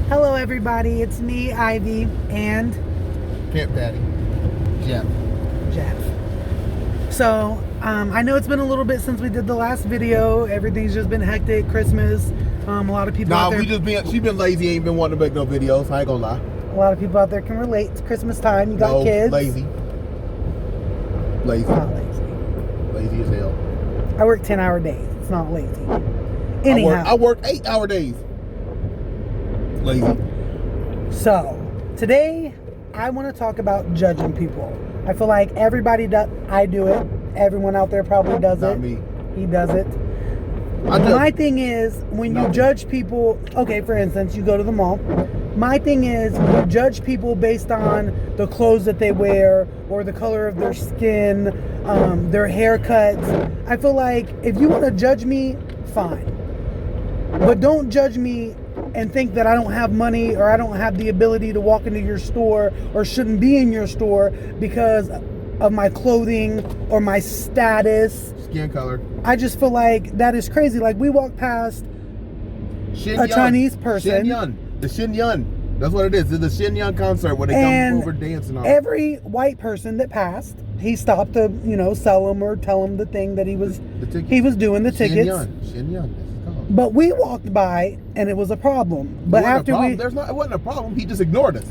Hello everybody, it's me, Ivy, and Pimp Daddy, Geoff. So, I know it's been a little bit since we did the last video. Everything's just been hectic, Christmas. A lot of people out there... she been lazy, ain't been wanting to make no videos, I ain't gonna lie. A lot of people out there can relate. It's Christmas time, you got kids. Lazy. Not lazy. Lazy as hell. I work 10-hour days, it's not lazy. Anyhow. I work 8-hour days. Lazy. So, today, I want to talk about judging people. I feel like everybody does. I do it. Everyone out there probably does it. Not me. He does it. My thing is, when you judge people, okay, for instance, you go to the mall. My thing is, you judge people based on the clothes that they wear or the color of their skin, their haircuts. I feel like if you want to judge me, fine. But don't judge me and think that I don't have money or I don't have the ability to walk into your store or shouldn't be in your store because of my clothing or my status. Skin color. I just feel like that is crazy. Like, we walked past a Chinese person. The Shenyun. That's what it is. It's the Shenyun concert where they come over dancing on. Every white person that passed, he stopped to, sell them or tell them the thing that he was doing, the tickets. Shenyun. But we walked by and it was a problem. But after it wasn't a problem. He just ignored us.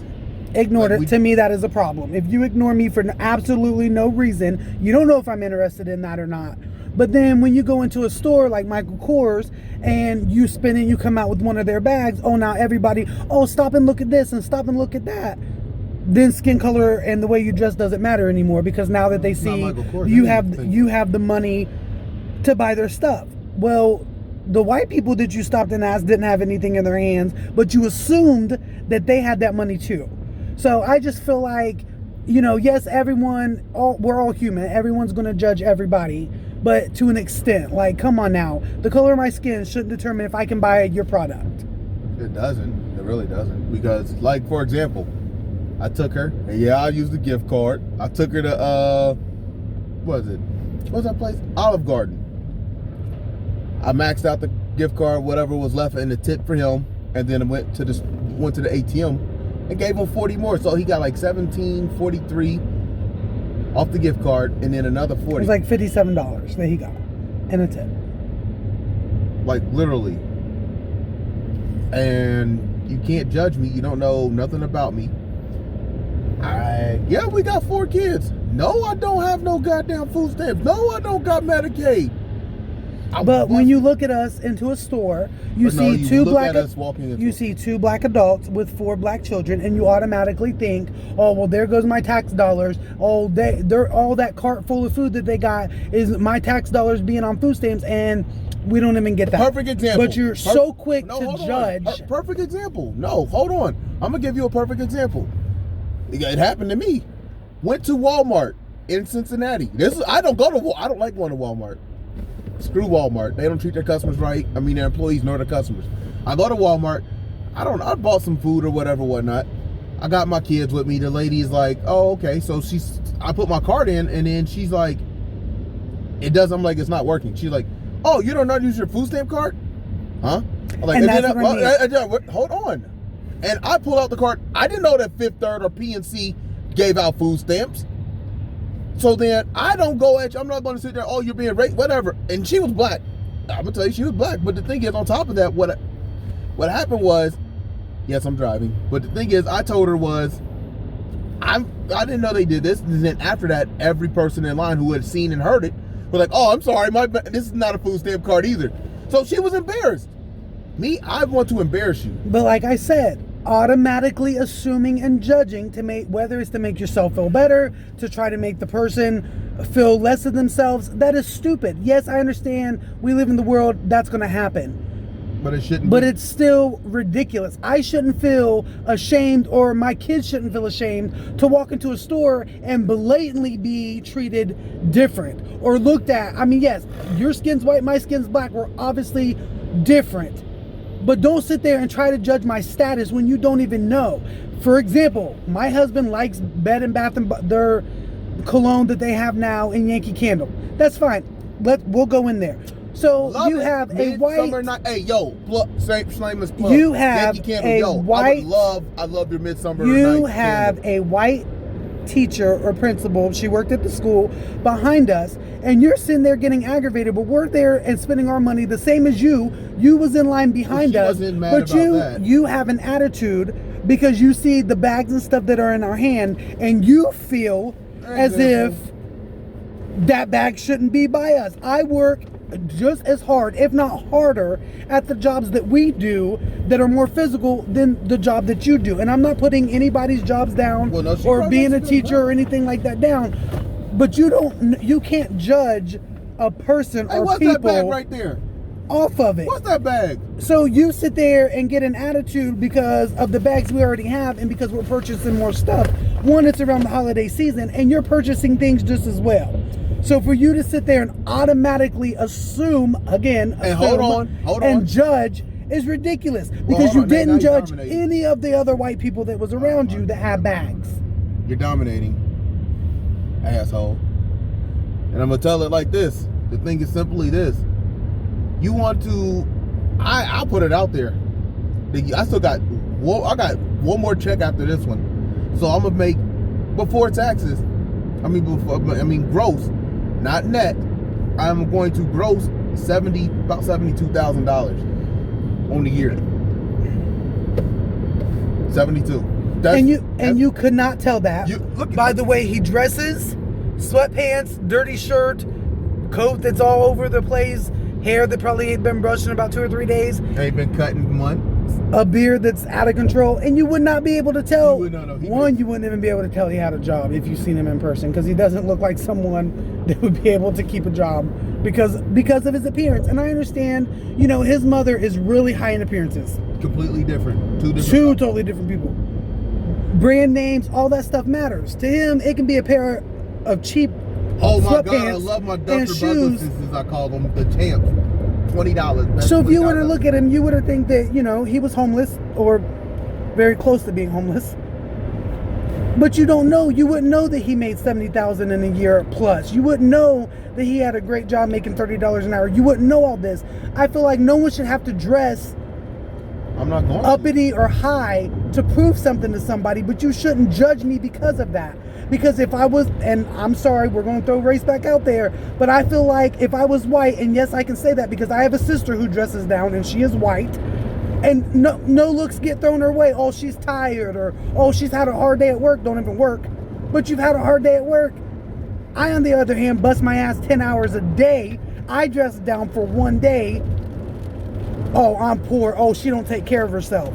To me, that is a problem. If you ignore me for absolutely no reason, you don't know if I'm interested in that or not. But then when you go into a store like Michael Kors and you spin and you come out with one of their bags, now everybody, stop and look at this and stop and look at that. Then skin color and the way you dress doesn't matter anymore, because now that they see you have the money to buy their stuff. Well, the white people that you stopped and asked didn't have anything in their hands, but you assumed that they had that money too. So I just feel like, yes, we're all human. Everyone's going to judge everybody, but to an extent. Like, come on now. The color of my skin shouldn't determine if I can buy your product. It doesn't. It really doesn't. Because, like, for example, I took her, and I used the gift card. I took her to, what's that place? Olive Garden. I maxed out the gift card, whatever was left in the tip for him, and then I went to the ATM and gave him 40 more. So he got like $17.43 off the gift card, and then another 40. It was like $57 that he got in a tip. Like, literally. And you can't judge me. You don't know nothing about me. We got 4 kids. No, I don't have no goddamn food stamps. No, I don't got Medicaid. But when you look at us into a store, you see two black adults with 4 black children, and you automatically think, there goes my tax dollars. All that cart full of food that they got is my tax dollars being on food stamps, and we don't even get that. Perfect example. But you're so quick to judge. Perfect example. No, hold on. I'm gonna give you a perfect example. It happened to me. Went to Walmart in Cincinnati. I don't like going to Walmart. Screw Walmart. They don't treat their customers right. I mean, their employees nor their customers. I go to Walmart. I bought some food or whatnot. I got my kids with me. The lady is like, oh, okay. So I put my card in, and then she's like, I'm like, it's not working. She's like, oh, you don't know how to use your food stamp card? Huh? I'm like, hold on. And I pull out the card. I didn't know that Fifth Third or PNC gave out food stamps. So then I don't go at you. I'm not going to sit there, you're being raped, whatever. And she was black. I'm going to tell you, she was black. But the thing is, on top of that, what happened was, yes, I'm driving. But the thing is, I told her I didn't know they did this. And then after that, every person in line who had seen and heard it was like, I'm sorry, this is not a food stamp card either. So she was embarrassed. Me, I want to embarrass you. But like I said, automatically assuming and judging whether it's to make yourself feel better, to try to make the person feel less of themselves, that is stupid. Yes, I understand we live in the world that's going to happen. But it shouldn't. But it's still ridiculous. I shouldn't feel ashamed, or my kids shouldn't feel ashamed to walk into a store and blatantly be treated different or looked at. I mean, yes, your skin's white, my skin's black. We're obviously different. But don't sit there and try to judge my status when you don't even know. For example, my husband likes Bed & Bath & their cologne that they have now in Yankee Candle. That's fine. We'll go in there. So Love you it. have a Midsummer white. Night. Hey, yo, shameless plug. You have Yankee Candle. a Yo, white. I love your Midsummer Night. You have candle. a white teacher or principal. She worked at the school behind us, and you're sitting there getting aggravated. But we're there and spending our money the same as you. You was in line behind She us, wasn't mad but about that. you have an attitude because you see the bags and stuff that are in our hand, and you feel as if that bag shouldn't be by us. I work just as hard, if not harder, at the jobs that we do that are more physical than the job that you do. And I'm not putting anybody's jobs down or being a teacher or anything like that down. But you can't judge a person or what's people that bag right there? Off of it. What's that bag? So you sit there and get an attitude because of the bags we already have and because we're purchasing more stuff. One, it's around the holiday season and you're purchasing things just as well. So for you to sit there and automatically assume and judge is ridiculous because you didn't judge any of the other white people that was around you that have bags. You're dominating, asshole. And I'm gonna tell it like this. The thing is simply this. You want to, I'll put it out there. I got one more check after this one. So I'm gonna make, before taxes, gross, not net, I'm going to gross about $72,000 on the year. 72. And you could not tell that by the way he dresses, sweatpants, dirty shirt, coat that's all over the place, hair that probably ain't been brushed in about 2 or 3 days, ain't been cut in months, a beard that's out of control, and you would not be able to tell. You wouldn't even be able to tell he had a job if you've seen him in person, because he doesn't look like someone that would be able to keep a job because of his appearance. And I understand, his mother is really high in appearances. Completely different. Two totally different people. Brand names, all that stuff matters. To him, it can be a pair of cheap God, I love my Dr. Buggles, as I call them, the champs. $20. So if you were to look at him, you would have think that, he was homeless or very close to being homeless. But you don't know. You wouldn't know that he made $70,000 in a year plus. You wouldn't know that he had a great job making $30 an hour. You wouldn't know all this. I feel like no one should have to dress uppity or high to prove something to somebody, but you shouldn't judge me because of that. Because if I was, and I'm sorry, we're going to throw race back out there, but I feel like if I was white, and yes, I can say that because I have a sister who dresses down and she is white, and no looks get thrown her way. Oh, she's tired, or oh, she's had a hard day at work. Don't even work. But you've had a hard day at work. I, on the other hand, bust my ass 10 hours a day. I dress down for one day. Oh, I'm poor. Oh, she don't take care of herself.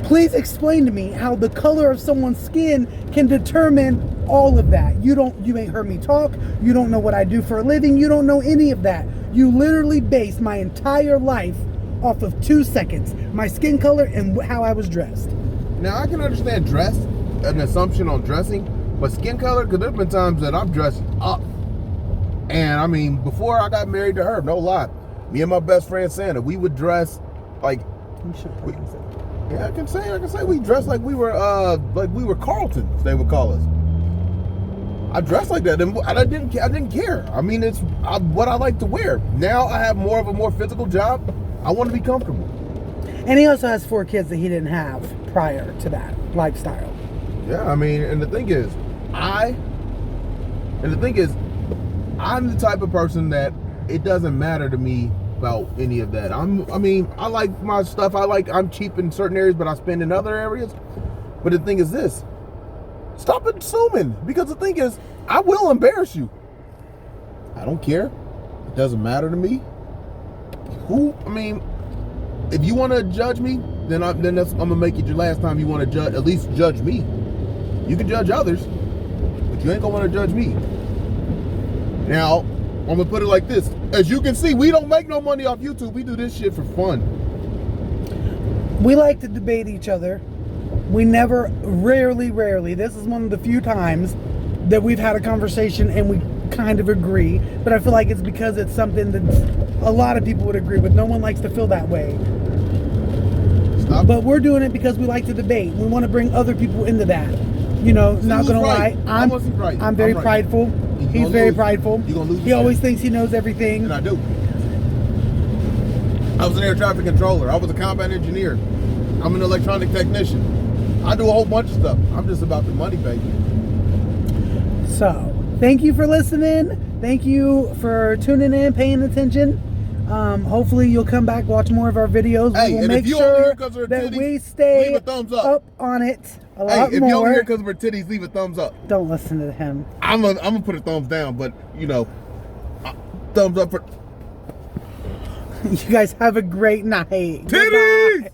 Please explain to me how the color of someone's skin can determine all of that. You ain't heard me talk. You don't know what I do for a living. You don't know any of that. You literally base my entire life off of 2 seconds. My skin color and how I was dressed. Now, I can understand dress, an assumption on dressing, but skin color, because there's been times that I've dressed up. And before I got married to her, no lie, me and my best friend Santa, we would dress like, I can say we dressed like we were Carltons, they would call us. I dressed like that, and I didn't care. It's what I like to wear. Now I have more of a more physical job. I want to be comfortable. And he also has 4 kids that he didn't have prior to that lifestyle. Yeah, and the thing is, I'm the type of person that it doesn't matter to me about any of that. I like my stuff. I'm cheap in certain areas, but I spend in other areas. But the thing is this, stop assuming, because the thing is, I will embarrass you. I don't care. It doesn't matter to me. If you want to judge me, then I'm gonna make it your last time you want to judge. At least judge me. You can judge others, but you ain't gonna want to judge me. Now, I'm gonna put it like this. As you can see, we don't make no money off YouTube. We do this shit for fun. We like to debate each other. We rarely, this is one of the few times that we've had a conversation and we kind of agree, but I feel like it's because it's something that a lot of people would agree with. No one likes to feel that way. Stop. But we're doing it because we like to debate. We want to bring other people into that. Not gonna lie, I'm very prideful. He's very prideful. He always thinks he knows everything. And I do. I was an air traffic controller. I was a combat engineer. I'm an electronic technician. I do a whole bunch of stuff. I'm just about the money, baby. So, thank you for listening. Thank you for tuning in, paying attention. Hopefully you'll come back, watch more of our videos. Hey, We will and make if you only sure here 'cause of her that titties, we stay leave a thumbs up. on it a Hey, lot if more. you're over here because of her titties, leave a thumbs up. Don't listen to him. I'm gonna put a thumbs down, but you know, thumbs up for You guys have a great night. titties. Goodbye.